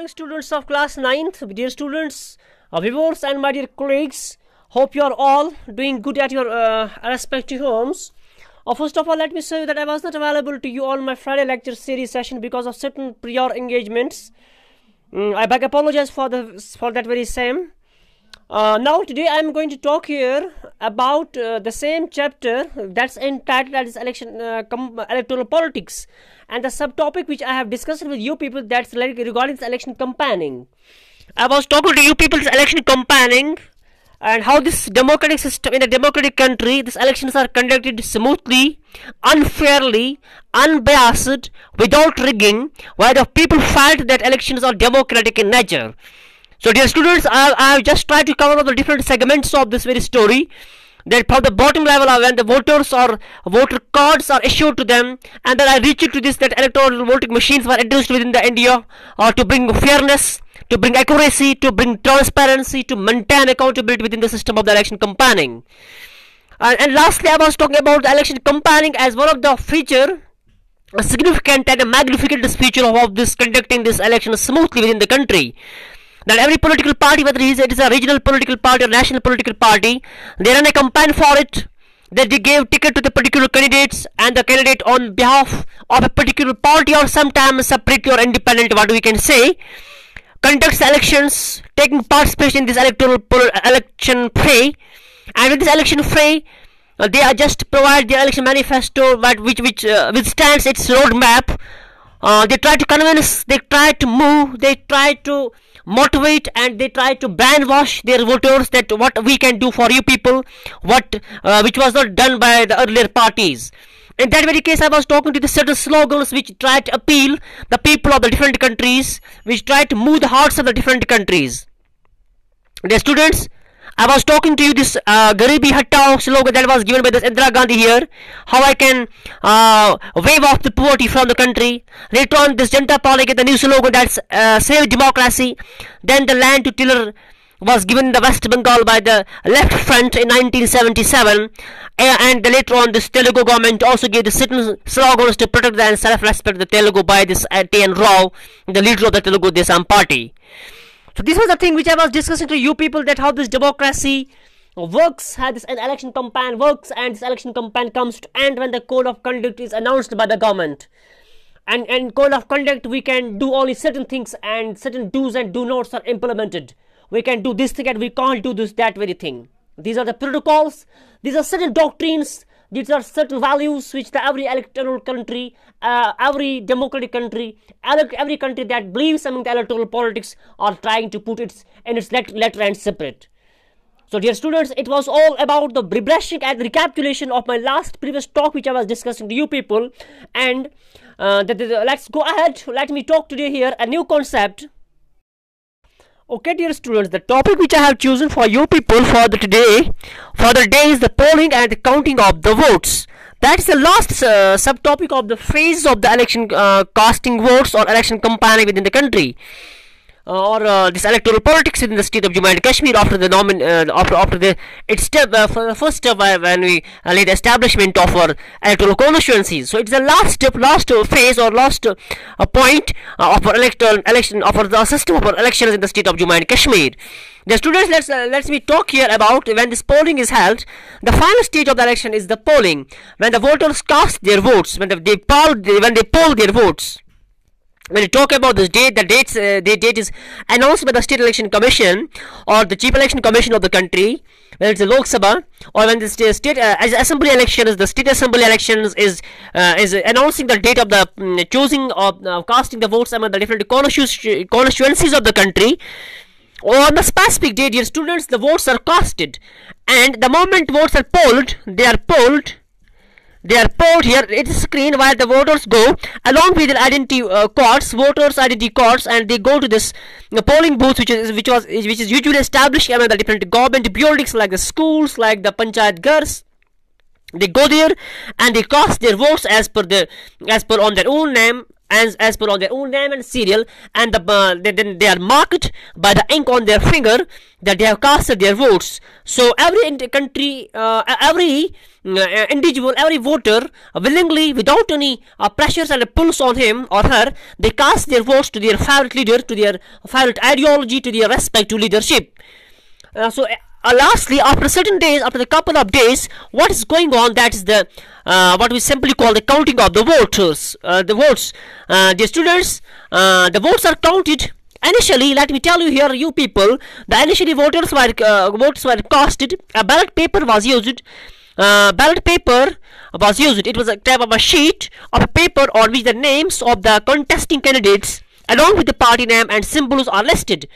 morning, students of class 9th, dear students, viewers and my dear colleagues. Hope you are all doing good at your respective homes. First of all, let me say that I was not available to you on my Friday lecture series session because of certain prior engagements. I beg apologize for that very same. Now today I am going to talk here about the same chapter that's entitled as Electoral Politics, and the subtopic which I have discussed with you people, that's regarding this election campaigning. I was talking to you people election campaigning and how this democratic system in a democratic country, these elections are conducted smoothly, unfairly, unbiased, without rigging, where the people felt that elections are democratic in nature. So dear students, I have just tried to cover all the different segments of this very story, that from the bottom level when the voters or voter cards are issued to them, and then I reach it to this, that electoral voting machines were introduced within the India to bring fairness, to bring accuracy, to bring transparency, to maintain accountability within the system of the election campaigning. And lastly, I was talking about the election campaigning as one of the feature, a significant and a magnificent feature of this conducting this election smoothly within the country. That every political party, whether it is a regional political party or national political party, they run a campaign for it, that they gave ticket to the particular candidates, and the candidate on behalf of a particular party or sometimes separate or independent, what we can say, conducts elections, taking participation in this election fray, and with this election fray, they are just provide the election manifesto which withstands its roadmap. They try to convince, they try to move, they try to motivate, and they try to brainwash their voters that what we can do for you people, which was not done by the earlier parties. In that very case, I was talking to the certain slogans which try to appeal the people of the different countries, which try to move the hearts of the different countries. Dear students, I was talking to you this Garibi Hatao slogan that was given by this Indira Gandhi here, how I can wave off the poverty from the country. Later on, this Janta Party, the new slogan that's save democracy. Then the land to tiller was given in the West Bengal by the Left Front in 1977, and later on this Telugu government also gave the certain slogans to protect and self-respect the Telugu by this T.N. Rao, the leader of the Telugu Desam party. So this was the thing which I was discussing to you people, that how this democracy works, how this election campaign works, and this election campaign comes to end when the code of conduct is announced by the government. And code of conduct, we can do only certain things, and certain do's and do nots are implemented. We can do this thing and we can't do that very thing. These are the protocols, these are certain doctrines, these are certain values which every electoral country, every democratic country, every country that believes among the electoral politics are trying to put in its letter and separate. So dear students, it was all about the rebrushing and recapitulation of my previous talk which I was discussing to you people, and let's go ahead. Let me talk today here a new concept. Okay dear students, the topic which I have chosen for you people for the day is the polling and the counting of the votes. That is the last subtopic of the phase of the election casting votes or election campaigning within the country, or this electoral politics within the state of Jammu and Kashmir after the first step when we laid the establishment of our electoral constituencies. So it's the last phase or last point of our election of the system of our elections in the state of Jammu and Kashmir. The students, let's me talk here about when this polling is held. The final stage of the election is the polling, when the voters cast their votes, when they poll their votes. When you talk about this date, the date is announced by the State Election Commission or the Chief Election Commission of the country, whether it's a Lok Sabha, or when the state assembly elections, the state assembly elections is announcing the date of the choosing of casting the votes among the different constituencies of the country. Or on the specific date, dear students, the votes are casted, and the moment votes are polled, they are polled here. It's a screen where the voters go along with their voters' identity cards, and they go to this polling booth, which is usually established among the different government buildings like the schools, like the panchayat ghars. They go there and they cast their votes as per on their own name, as per on their own name and serial, and then they are marked by the ink on their finger that they have casted their votes. So every individual, every voter willingly, without any pressures and pulls on him or her, they cast their votes to their favorite leader, to their favorite ideology, to their respective leadership. Lastly, after certain days, after a couple of days, what is going on? That is the what we simply call the counting of the voters, the votes. Dear students, the votes are counted. Initially, let me tell you here, you people, the initially votes were casted. A ballot paper was used. It was a type of a sheet of a paper on which the names of the contesting candidates, along with the party name and symbols, are listed.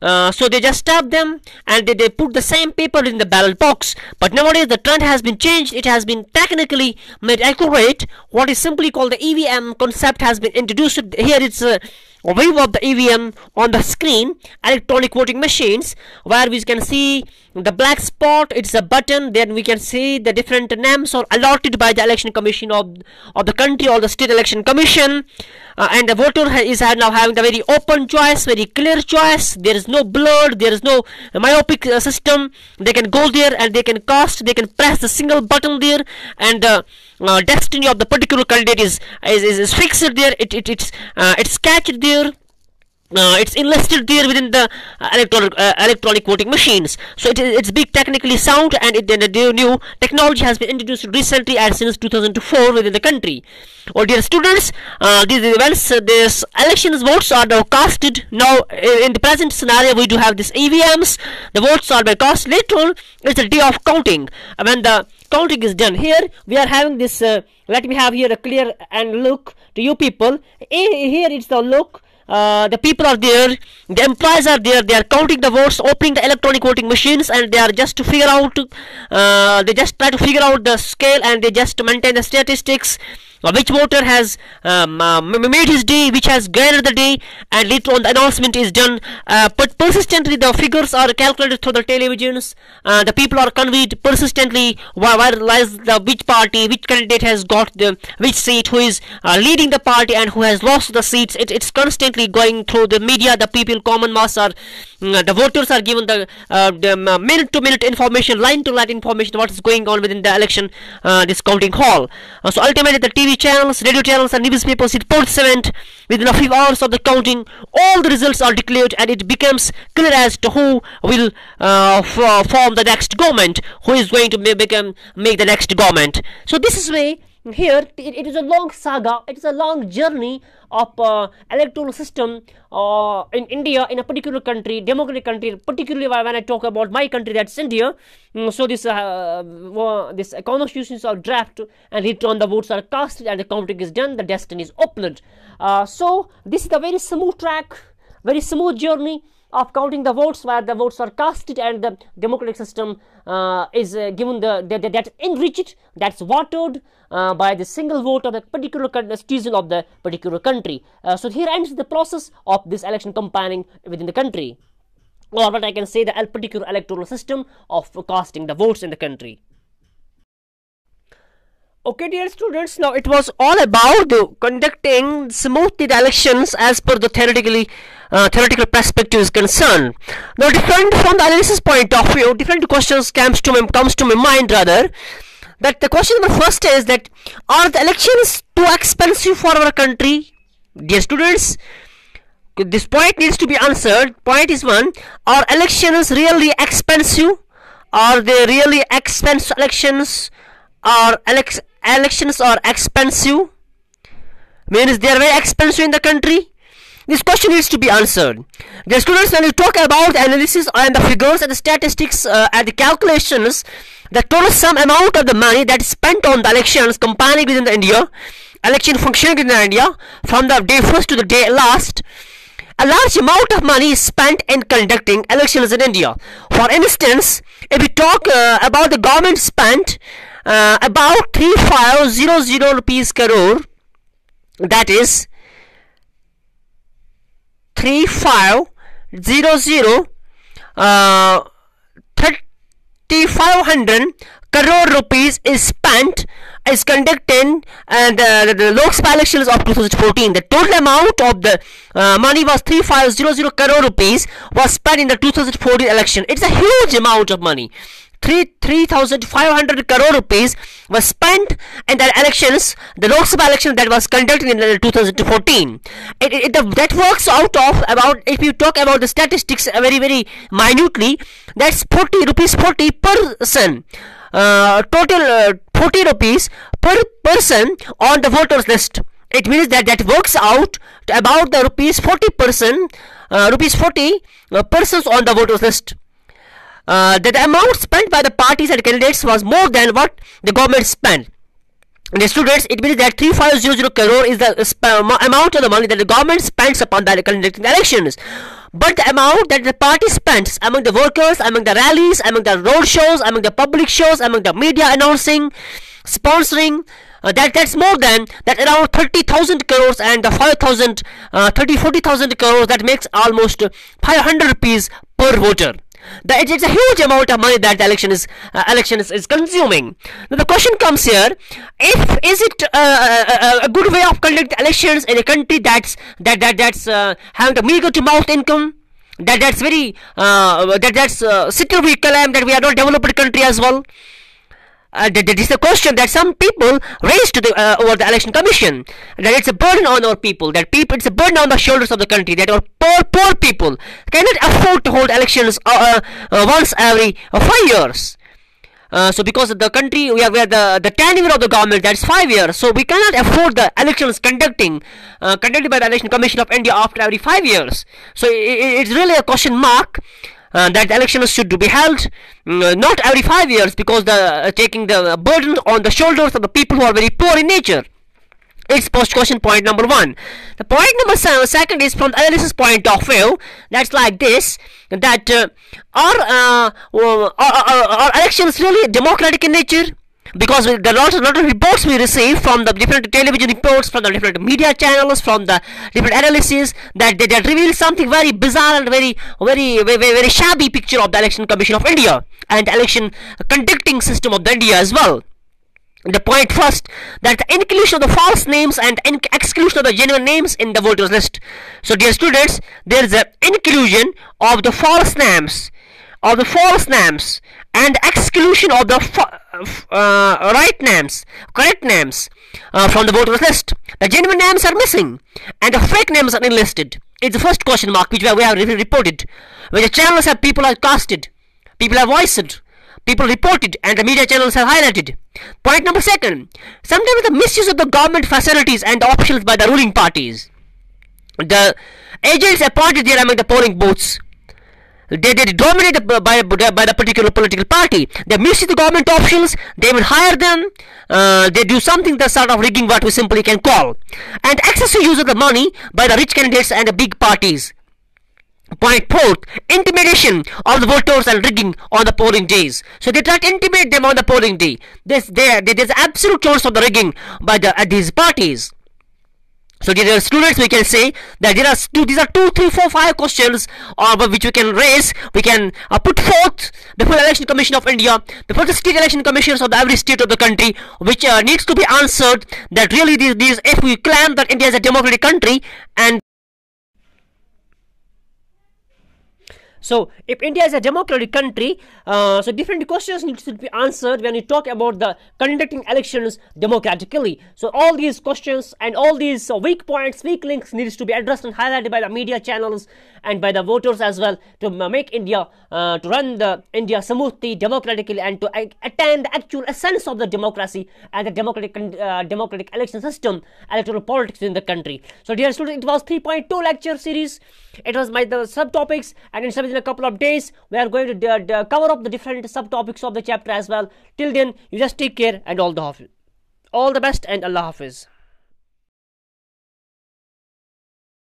So they just stab them and they put the same paper in the ballot box. But nowadays the trend has been changed. It has been technically made accurate. What is simply called the EVM concept has been introduced. Here it's a view of the EVM on the screen, electronic voting machines, where we can see the black spot. It's a button. Then we can see the different names are allotted by the election commission of the country or the state election commission. And the voter is now having a very open choice, very clear choice. There is no blurred, there is no myopic system. They can go there and they can cast, they can press the single button there, and the destiny of the particular candidate is fixed there. It's catched there. It's enlisted there within the electronic voting machines. So it's big, technically sound, and the new technology has been introduced recently as since 2004 within the country. Well, dear students, these elections votes are now casted. Now in the present scenario, we do have these EVMs. The votes are by cast. Later on, it's a day of counting. When the counting is done, here we are having this. Let me have here a clear and look to you people. Here it's the look. The people are there, the employees are there, they are counting the votes, opening the electronic voting machines, and they are just to figure out, they just try to figure out the scale, and they just maintain the statistics, which voter has made his day, which has gained the day, and later on the announcement is done. But persistently the figures are calculated through the televisions. The people are conveyed persistently where lies the which party, which candidate has got the which seat, who is leading the party and who has lost the seats. It's constantly going through the media. The people, common mass, are the voters are given the minute to minute information, line to line information, what is going on within the election this counting hall. So ultimately the TV channels, radio channels, and newspapers report event within a few hours of the counting. All the results are declared, and it becomes clear as to who will form the next government, who is going to make the next government. So this is way. Here it is a long saga, it is a long journey of electoral system in India, in a particular country, democratic country, particularly when I talk about my country, that's India. So this constitutions are drafted, and later on the votes are casted and the counting is done, the destiny is opened. So this is a very smooth track, very smooth journey of counting the votes, where the votes are casted and the democratic system is given that's enriched, that's watered by the single vote of the particular citizen of the particular country. So here ends the process of this election campaigning within the country, or what I can say, the particular electoral system of casting the votes in the country. Okay, dear students, now it was all about conducting smoothly the elections as per the theoretical perspective is concerned. Now, different from the analysis point of view, different questions comes to my mind rather. That the question number first is that, are the elections too expensive for our country? Dear students, this point needs to be answered. Point is one: are elections really expensive? Are they really expensive elections? Elections are expensive, means they are very expensive in the country. This question needs to be answered. The students, when you talk about analysis and the figures and the statistics and the calculations, the total sum amount of the money that is spent on the elections campaigning within the India, election functioning in India, from the day first to the day last, a large amount of money is spent in conducting elections in India. For instance, if we talk about the government spent about 3500 rupees crore, that is 3500 3500 crore rupees is spent is conducted, and the Lok Sabha elections of 2014. The total amount of the money was 3500 crore rupees was spent in the 2014 election. It's a huge amount of money. 3,500 crore rupees was spent in the elections, the Lok Sabha election that was conducted in 2014. That works out of about, if you talk about the statistics very minutely, that's 40 rupees 40 per person. Total 40 rupees per person on the voters list. It means that works out to about the rupees 40 persons on the voters list. The amount spent by the parties and candidates was more than what the government spent. The students, it means that 3500 crore is the amount of the money that the government spends upon the conducting elections. But the amount that the party spends among the workers, among the rallies, among the road shows, among the public shows, among the media announcing, sponsoring, that's more than that, around 30,000 crores and the 40,000 crores, that makes almost 500 rupees per voter. It's a huge amount of money that the election is consuming. Now the question comes here: is it a good way of conducting elections in a country that's having a meager to mouth income? That's still we claim that we are not a developed country as well. That is the question that some people raised to over the election commission, that it's a burden on our people, it's a burden on the shoulders of the country, that our poor people cannot afford to hold elections once every 5 years. So because of the country, we have the tenure of the government, that's 5 years, so we cannot afford the elections conducted by the Election Commission of India after every 5 years. So it's really a question mark that elections should be held not every 5 years, because taking the burden on the shoulders of the people who are very poor in nature. It's post question point number 1. The point number second is from the analysis point of view. That's like this: that are elections really democratic in nature? Because the lot of reports we receive from the different television reports, from the different media channels, from the different analysis, that reveal something very bizarre and very shabby picture of the Election Commission of India and election conducting system of the India as well. The point first, that the inclusion of the false names and exclusion of the genuine names in the voters list. So dear students, there is an inclusion of the false names, and exclusion of the correct names from the voters list. The genuine names are missing and the fake names are enlisted. It's the first question mark which we have reported, where the channels have people are casted, people have voiced, people reported, and the media channels have highlighted. Point number second, sometimes the misuse of the government facilities and the options by the ruling parties. The agents appointed there among the polling booths, they dominated by the particular political party. They misuse the government options, they even hire them, they do something, the sort of rigging, what we simply can call, and excessive use of the money by the rich candidates and the big parties. Point fourth, intimidation of the voters and rigging on the polling days. So they try to intimidate them on the polling day. There's absolute chance of the rigging by these parties. So dear students, we can say that these are 2, 3, 4, 5 questions which we can raise, we can put forth before the Election Commission of India, before the state election commissions of every state of the country, which needs to be answered, that really these if we claim that India is a democratic country, and so if India is a democratic country, so different questions need to be answered when we talk about the conducting elections democratically. So all these questions and all these weak points, weak links needs to be addressed and highlighted by the media channels and by the voters as well, to make India, to run the India smoothly, democratically, and to attain the actual essence of the democracy and the democratic election system, electoral politics in the country. So dear students, it was 3.2 lecture series. It was the subtopics, and in a couple of days we are going to cover up the different subtopics of the chapter as well. Till then, you just take care, and all the best, and Allah Hafiz.